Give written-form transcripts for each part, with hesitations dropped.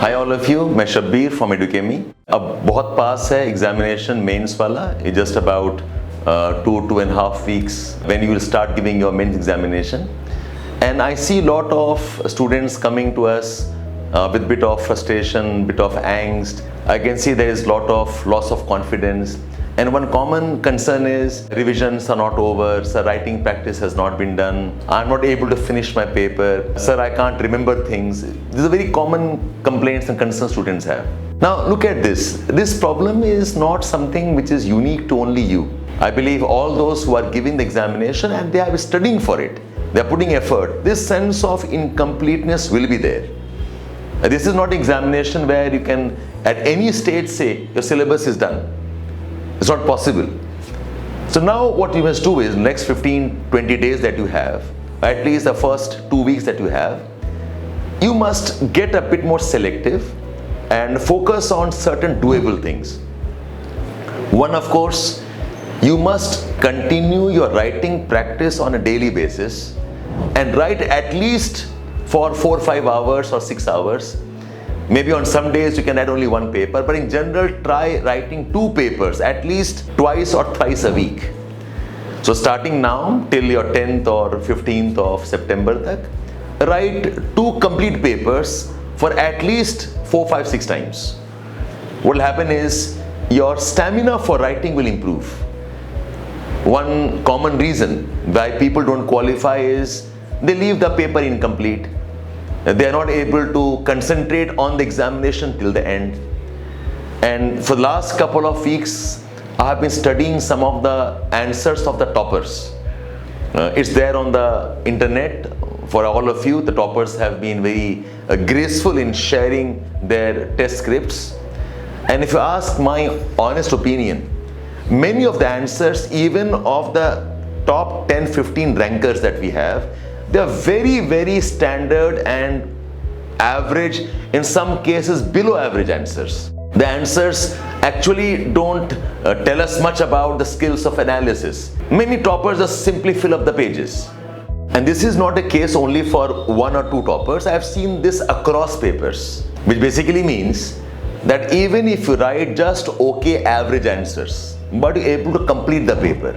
Hi all of you, मैं Shabbir from Edukemy. अब बहुत पास है examination mains वाला. It's just about 2.5 weeks when you will start giving your mains examination. And I see a lot of students coming to us with bit of frustration, bit of angst. I can see there is a lot of loss of confidence. And one common concern is revisions are not over, sir, writing practice has not been done, I'm not able to finish my paper, sir, I can't remember things. These are very common complaints and concerns students have. Now look at this. This problem is not something which is unique to only you. I believe all those who are giving the examination and they are studying for it, they are putting effort, this sense of incompleteness will be there. This is not an examination where you can at any stage say your syllabus is done. It's not possible. So now what you must do is next 15-20 days that you have, at least the first 2 weeks that you have, you must get a bit more selective and focus on certain doable things. One, of course, you must continue your writing practice on a daily basis and write at least for 4 or 5 hours or 6 hours. Maybe on some days you can write only one paper, but in general try writing 2 papers at least twice or thrice a week. So starting now till your 10th or 15th of September tak, write 2 complete papers for at least 4, 5, 6 times. What will happen is your stamina for writing will improve. One common reason why people don't qualify is they leave the paper incomplete. They are not able to concentrate on the examination till the end. And for the last couple of weeks, I have been studying some of the answers of the toppers. It's there on the internet for all of you. The toppers have been very graceful in sharing their test scripts. And if you ask my honest opinion, many of the answers, even of the top 10-15 rankers that we have, they are very, very standard and average, in some cases below average answers. The answers actually don't tell us much about the skills of analysis. Many toppers just simply fill up the pages. And this is not a case only for 1 or 2 toppers. I have seen this across papers, which basically means that even if you write just okay average answers, but you're able to complete the paper,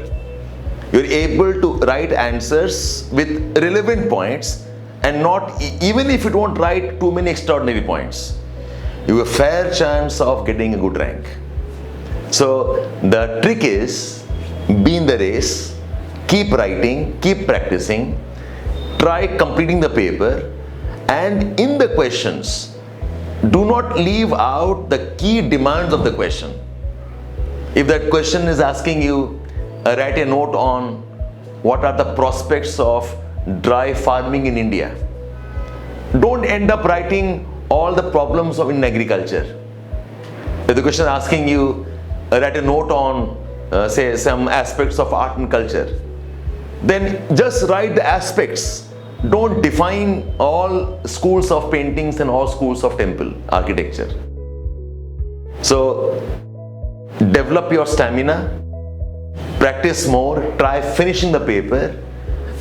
you're able to write answers with relevant points and not, even if you don't write too many extraordinary points, you have a fair chance of getting a good rank. So the trick is, be in the race, keep writing, keep practicing, try completing the paper, and in the questions, do not leave out the key demands of the question. If that question is asking you, write a note on what are the prospects of dry farming in India. Don't end up writing all the problems in agriculture. If the question is asking you, write a note on say some aspects of art and culture, then just write the aspects. Don't define all schools of paintings and all schools of temple architecture. So develop your stamina, practice more, try finishing the paper,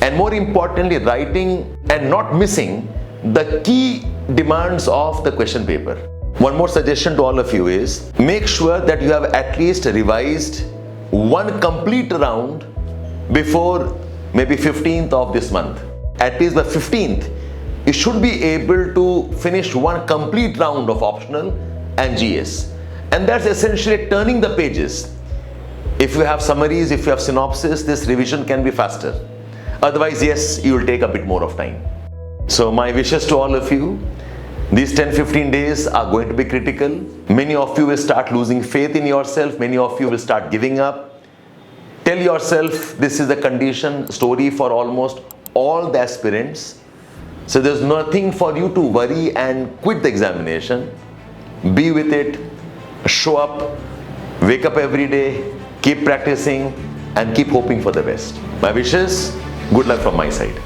and more importantly writing and not missing the key demands of the question paper. One more suggestion to all of you is, make sure that you have at least revised 1 complete round before maybe 15th of this month. At least by 15th, you should be able to finish 1 complete round of optional and GS. And that's essentially turning the pages. If you have summaries, if you have synopsis, this revision can be faster. Otherwise, yes, you will take a bit more of time. So my wishes to all of you, these 10-15 days are going to be critical. Many of you will start losing faith in yourself. Many of you will start giving up. Tell yourself this is the condition story for almost all the aspirants. So there's nothing for you to worry and quit the examination. Be with it, show up, wake up every day, keep practicing and keep hoping for the best. My wishes, good luck from my side.